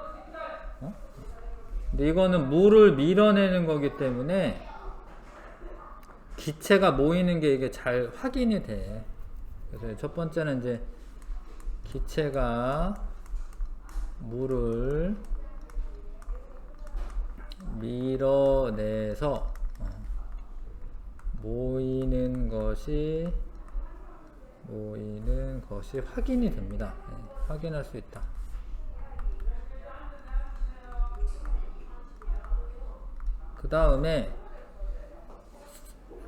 근데 이거는 물을 밀어내는 거기 때문에 기체가 모이는 게 이게 잘 확인이 돼. 그래서 첫 번째는 이제 기체가 물을 밀어내서 모이는 것이 확인이 됩니다. 확인할 수 있다. 그 다음에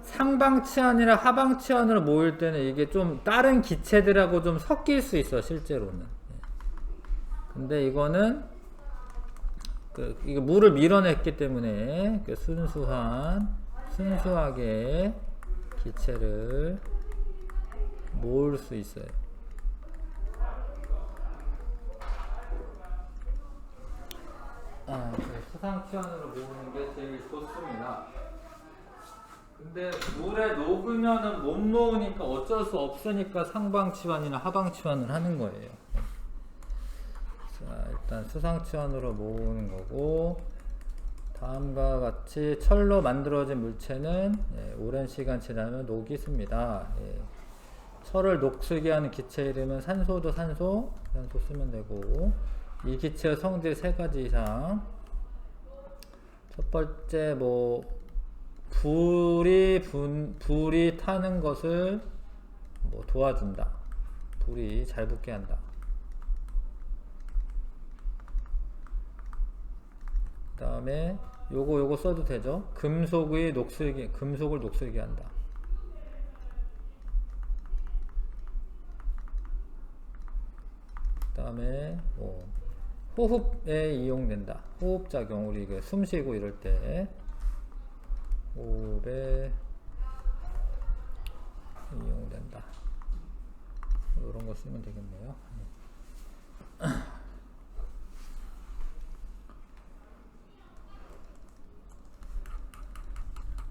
상방치환이나 하방치환으로 모일 때는 이게 좀 다른 기체들하고 좀 섞일 수 있어, 실제로는. 근데 이거는 이게 물을 밀어냈기 때문에 순수하게 기체를 모을 수 있어요. 수상치환으로 모으는 게 제일 좋습니다. 근데 물에 녹으면은 못 모으니까 어쩔 수 없으니까 상방치환이나 하방치환을 하는 거예요. 자, 일단 수상치환으로 모으는 거고, 다음과 같이 철로 만들어진 물체는 오랜 시간 지나면 녹이 습니다. 철을 녹슬게 하는 기체 이름은 산소도 산소 쓰면 되고, 이 기체의 성질 세 가지 이상. 첫 번째 불이 타는 것을 도와준다. 불이 잘 붙게 한다. 그 다음에 요거 써도 되죠. 금속을 녹슬게 한다. 그 다음에 호흡에 이용된다. 호흡작용, 우리 숨 쉬고 이럴 때 호흡에 이용된다. 이런 거 쓰면 되겠네요.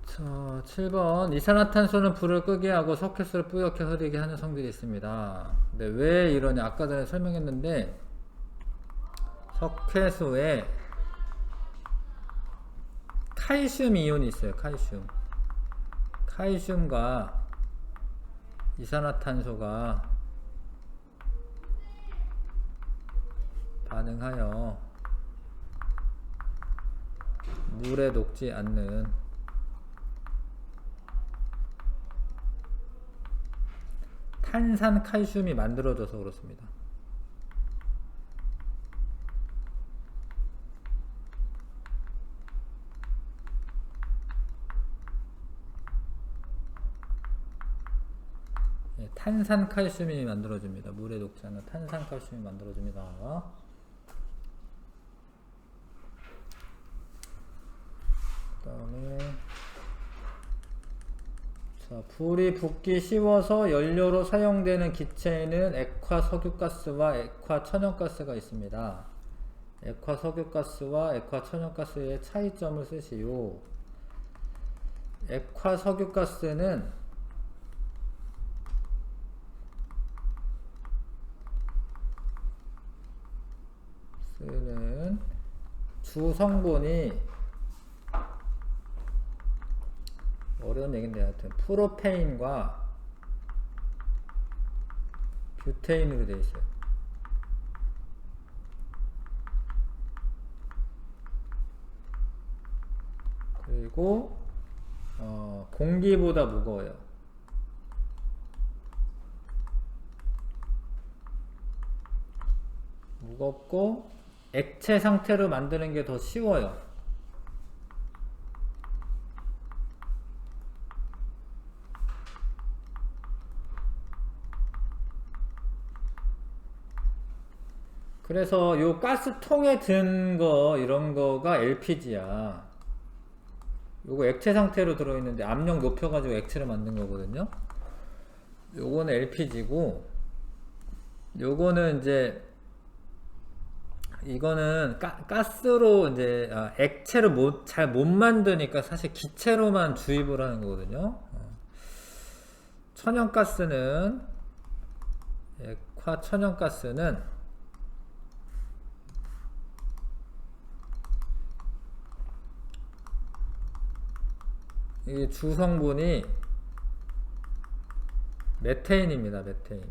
자, 7번. 이산화탄소는 불을 끄게 하고 석회수를 뿌옇게 흐리게 하는 성질이 있습니다. 근데 왜 이러냐? 아까 전에 설명했는데, 석회수에 칼슘 이온이 있어요. 칼슘과 이산화탄소가 반응하여 물에 녹지 않는 탄산칼슘이 만들어져서 그렇습니다. 탄산칼슘이 만들어집니다. 물에 녹지 않는 탄산칼슘이 만들어집니다. 그 다음에 자, 불이 붙기 쉬워서 연료로 사용되는 기체에는 액화석유가스와 액화천연가스가 있습니다. 액화석유가스와 액화천연가스의 차이점을 쓰시오. 액화석유가스는 쓰는 주성분이 어려운 얘기인데 하여튼 프로페인과 뷰테인으로 되어 있어요. 그리고 공기보다 무거워요. 무겁고 액체 상태로 만드는 게 더 쉬워요. 그래서 요 가스통에 든 거 이런 거가 LPG야. 요거 액체 상태로 들어있는데 압력 높여가지고 액체를 만든 거거든요. 요거는 LPG고, 요거는 이제 이거는 가스로 이제 액체로 잘 못 만드니까 사실 기체로만 주입을 하는 거거든요. 천연가스는 액화천연가스는 이 주성분이 메테인입니다.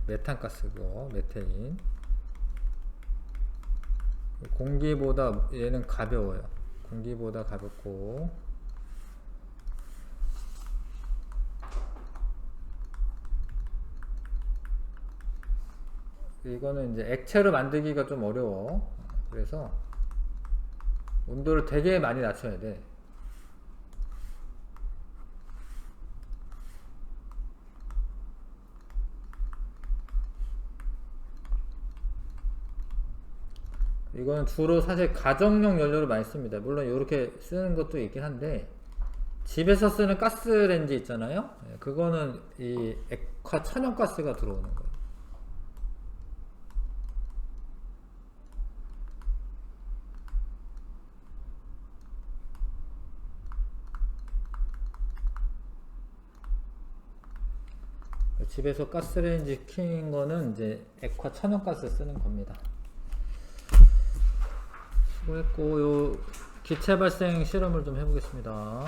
메탄가스고 메테인. 공기보다 얘는 가벼워요. 공기보다 가볍고, 이거는 이제 액체로 만들기가 좀 어려워. 그래서 온도를 되게 많이 낮춰야 돼. 이거는 주로 사실 가정용 연료를 많이 씁니다. 물론 이렇게 쓰는 것도 있긴 한데, 집에서 쓰는 가스렌지 있잖아요. 그거는 이 액화 천연가스가 들어오는 거예요. 집에서 가스레인지 킨 거는 이제 액화 천연가스 쓰는 겁니다. 수고했고, 요 기체 발생 실험을 좀 해보겠습니다.